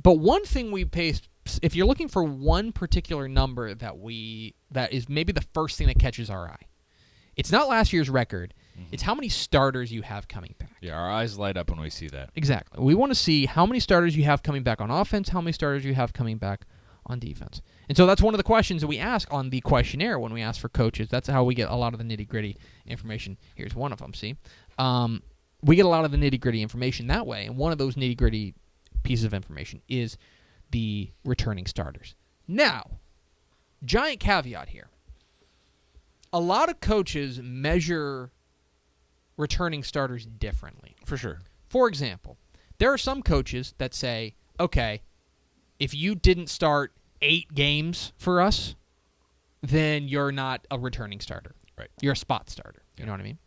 But one thing if you're looking for one particular number that is maybe the first thing that catches our eye, it's not last year's record. Mm-hmm. It's how many starters you have coming back. Yeah, our eyes light up when we see that. Exactly. We want to see how many starters you have coming back on offense, how many starters you have coming back on defense. And so that's one of the questions that we ask on the questionnaire when we ask for coaches. That's how we get a lot of the nitty-gritty information. Here's one of them, see? We get a lot of the nitty-gritty information that way, and one of those nitty-gritty pieces of information is the returning starters. Now, giant caveat here. A lot of coaches measure returning starters differently. For sure. For example, there are some coaches that say, okay, if you didn't start 8 games for us, then you're not a returning starter. Right. You're a spot starter. You know what I mean?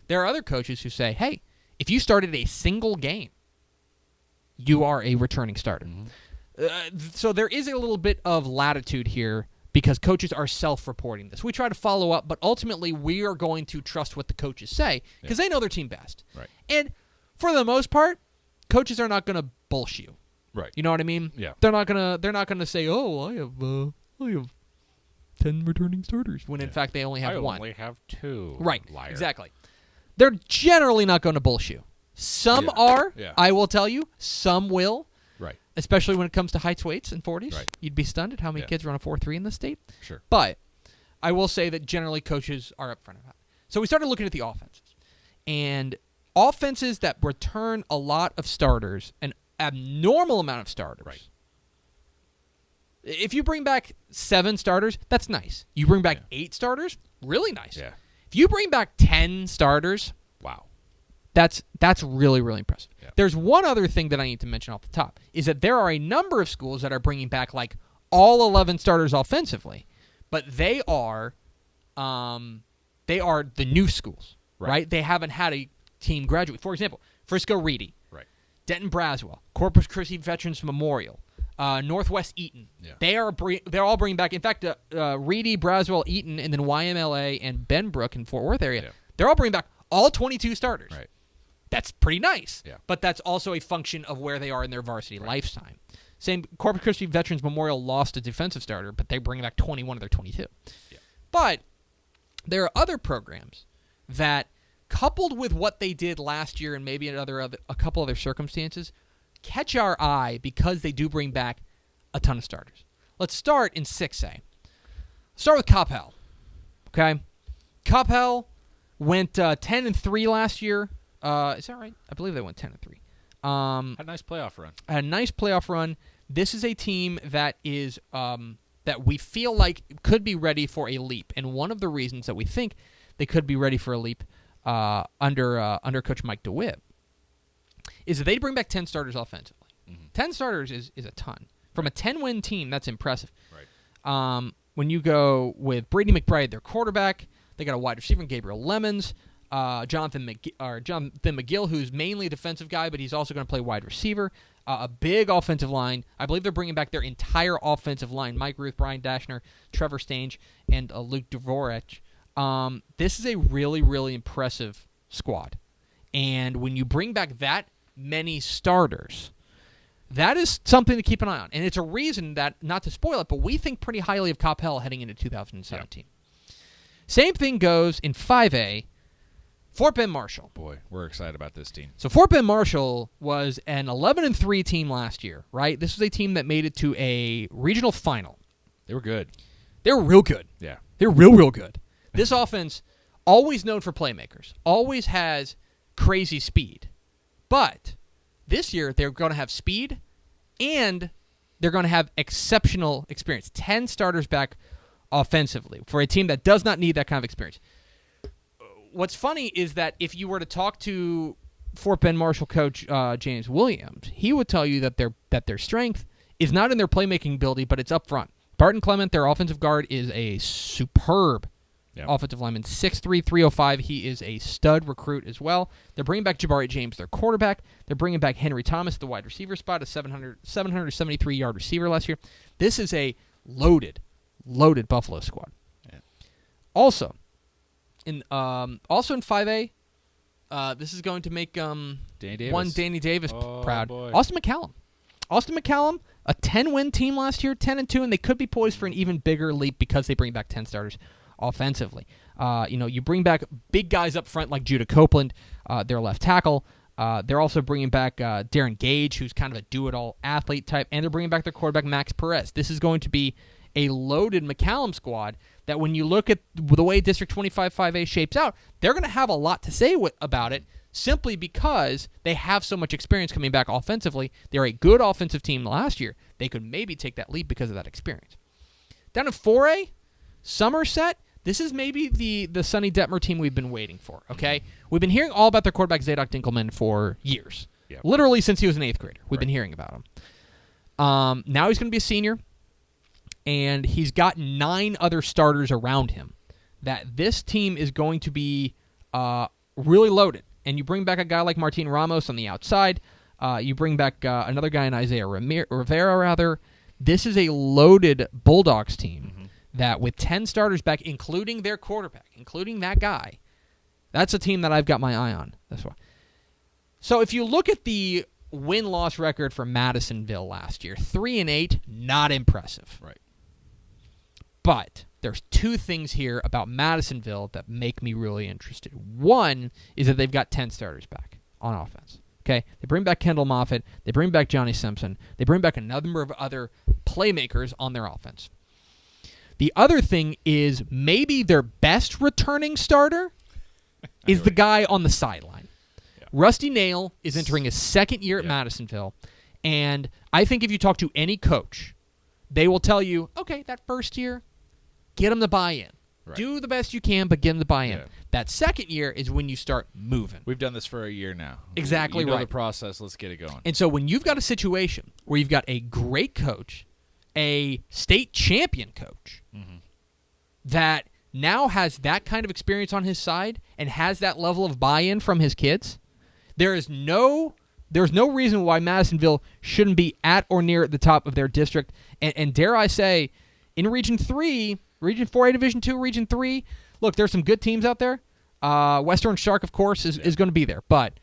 There are other coaches who say, hey, if you started a single game, you are a returning starter. Mm-hmm. So there is a little bit of latitude here because coaches are self-reporting this. We try to follow up, but ultimately we are going to trust what the coaches say because they know their team best. Right. And for the most part, coaches are not going to bullshit you. Right. You know what I mean? Yeah. They're not gonna say, "Oh, I have 10 returning starters," when in fact they only have 1. I only have 2. Right. Liar. Exactly. They're generally not going to bullshit you. Some are. Yeah. I will tell you. Some will. Right. Especially when it comes to heights, weights, and 40s. Right. You'd be stunned at how many kids run a 4.3 in this state. Sure. But I will say that generally coaches are upfront about it. So we started looking at the offenses. And offenses that return a lot of starters, an abnormal amount of starters. Right. If you bring back 7 starters, that's nice. You bring back 8 starters, really nice. Yeah. If you bring back 10 starters, wow. That's really, really impressive. Yeah. There's one other thing that I need to mention off the top, is that there are a number of schools that are bringing back like all 11 starters offensively, but they are the new schools, right? They haven't had a team graduate. For example, Frisco Reedy, right? Denton Braswell, Corpus Christi Veterans Memorial, Northwest Eaton. Yeah. They're all bringing back. In fact, Reedy, Braswell, Eaton, and then YMLA and Benbrook in Fort Worth area. Yeah. They're all bringing back all 22 starters. Right. That's pretty nice. Yeah. But that's also a function of where they are in their varsity lifetime. Same, Corpus Christi Veterans Memorial lost a defensive starter, but they bring back 21 of their 22. Yeah. But there are other programs that, coupled with what they did last year and maybe a couple other circumstances, catch our eye because they do bring back a ton of starters. Let's start in 6A. Start with Coppell. Okay? Coppell went 10-3 last year. Is that right? I believe they went 10-3. Had a nice playoff run. Had a nice playoff run. This is a team that is that we feel like could be ready for a leap. And one of the reasons that we think they could be ready for a leap under Coach Mike DeWitt is that they bring back 10 starters offensively. Mm-hmm. 10 starters is a ton. From a 10-win team, that's impressive. Right. When you go with Brady McBride, their quarterback, they got a wide receiver, Gabriel Lemons, Jonathan McGill, who's mainly a defensive guy, but he's also going to play wide receiver. A big offensive line. I believe they're bringing back their entire offensive line. Mike Ruth, Brian Dashner, Trevor Stange, and Luke Dvorak. This is a really, really impressive squad. And when you bring back that many starters, that is something to keep an eye on. And it's a reason that, not to spoil it, but we think pretty highly of Coppell heading into 2017. Yeah. Same thing goes in 5A, Fort Bend Marshall. Boy, we're excited about this team. So Fort Bend Marshall was an 11-3 team last year, right? This was a team that made it to a regional final. They were good. They were real good. Yeah. They're real good. This offense, always known for playmakers, always has crazy speed. But this year, they're going to have speed, and they're going to have exceptional experience. 10 starters back offensively for a team that does not need that kind of experience. What's funny is that if you were to talk to Fort Bend Marshall coach James Williams, he would tell you that their strength is not in their playmaking ability, but it's up front. Barton Clement, their offensive guard, is a superb offensive lineman. 6'3", 305. He is a stud recruit as well. They're bringing back Jabari James, their quarterback. They're bringing back Henry Thomas at the wide receiver spot, a 773-yard receiver last year. This is a loaded Buffalo squad. Yeah. Also in 5A, this is going to make Danny Davis. one Danny Davis proud. Boy. Austin McCallum. Austin McCallum, a 10-win team last year, 10-2, and they could be poised for an even bigger leap because they bring back 10 starters offensively. You bring back big guys up front like Judah Copeland, their left tackle. They're also bringing back Darren Gage, who's kind of a do-it-all athlete type, and they're bringing back their quarterback, Max Perez. This is going to be a loaded McCallum squad that when you look at the way District 25-5A shapes out, they're going to have a lot to say about it simply because they have so much experience coming back offensively. They're a good offensive team last year. They could maybe take that leap because of that experience. Down in 4A, Somerset, this is maybe the Sonny Detmer team we've been waiting for, okay? We've been hearing all about their quarterback, Zadok Dinkelman, for years. Yep. Literally since he was an 8th grader. We've been hearing about him. Now he's going to be a senior, and he's got 9 other starters around him. That this team is going to be really loaded. And you bring back a guy like Martin Ramos on the outside. You bring back another guy in Isaiah Rivera. This is a loaded Bulldogs team that with 10 starters back, including their quarterback, including that guy, that's a team that I've got my eye on. That's why. So if you look at the win-loss record for Madisonville last year, 3-8, not impressive. Right. But there's 2 things here about Madisonville that make me really interested. One is that they've got 10 starters back on offense. Okay, they bring back Kendall Moffitt. They bring back Johnny Simpson. They bring back a number of other playmakers on their offense. The other thing is maybe their best returning starter is the guy on the sideline. Yeah. Rusty Nail is entering his 2nd year at Madisonville, and I think if you talk to any coach, they will tell you, okay, that first year, get them to buy in. Right. Do the best you can, but get them to buy in. Yeah. That 2nd year is when you start moving. We've done this for a year now. Exactly you know right. The process, let's get it going. And so when you've got a situation where you've got a great coach, a state champion coach, that now has that kind of experience on his side and has that level of buy-in from his kids, there's no reason why Madisonville shouldn't be at or near the top of their district. And dare I say, in Region 3, Region 4A Division 2, Region 3, look, there's some good teams out there. Western Shark, of course, is going to be there. But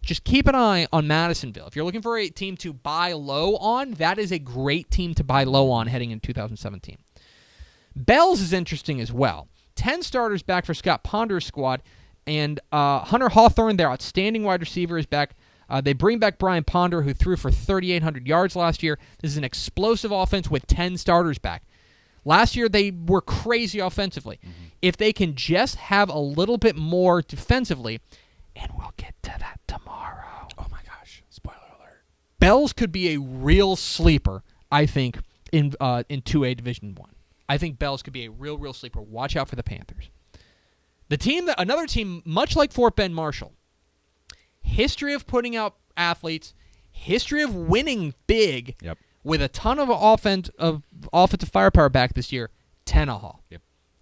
just keep an eye on Madisonville. If you're looking for a team to buy low on, that is a great team to buy low on heading into 2017. Bells is interesting as well. 10 starters back for Scott Ponder's squad, and Hunter Hawthorne, their outstanding wide receiver, is back. They bring back Brian Ponder, who threw for 3,800 yards last year. This is an explosive offense with 10 starters back. Last year, they were crazy offensively. If they can just have a little bit more defensively, and we'll get to that tomorrow. Oh, my gosh. Spoiler alert. Bells could be a real sleeper, I think, in 2A Division 1. I think Bells could be a real sleeper. Watch out for the Panthers. Another team, much like Fort Bend Marshall, history of putting out athletes, history of winning big, with a ton of offensive firepower back this year, Tenaha.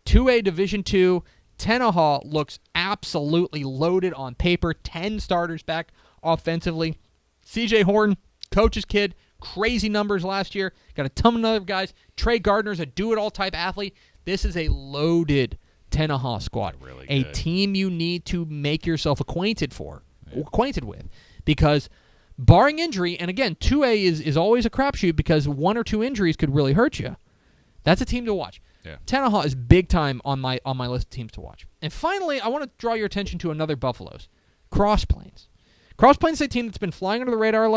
2A Division 2, Tenaha looks absolutely loaded on paper. 10 starters back offensively. CJ Horn, coach's kid, crazy numbers last year. Got a ton of other guys. Trey Gardner's a do-it-all type athlete. This is a loaded Tenaha squad. Really a good. Team you need to make yourself acquainted with. Because barring injury, and again, 2A is always a crapshoot because 1 or 2 injuries could really hurt you. That's a team to watch. Yeah. Tenaha is big time on my list of teams to watch. And finally, I want to draw your attention to another Buffaloes, Cross Plains. Cross Plains is a team that's been flying under the radar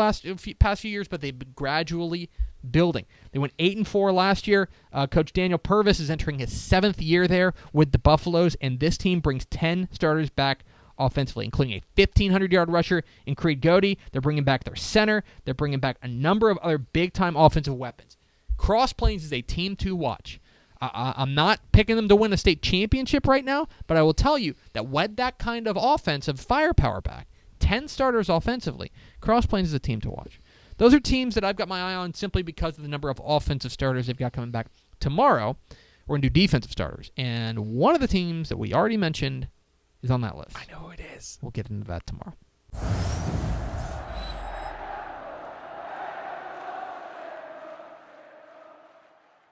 past few years, but they've been gradually building. They went 8-4 last year. Coach Daniel Purvis is entering his 7th year there with the Buffaloes, and this team brings 10 starters back offensively, including a 1,500-yard rusher in Creed Godey. They're bringing back their center. They're bringing back a number of other big-time offensive weapons. Cross Plains is a team to watch. I'm not picking them to win a state championship right now, but I will tell you that with that kind of offensive firepower back, 10 starters offensively, Cross Plains is a team to watch. Those are teams that I've got my eye on simply because of the number of offensive starters they've got coming back. Tomorrow, we're going to do defensive starters, and one of the teams that we already mentioned is on that list. I know who it is. We'll get into that tomorrow.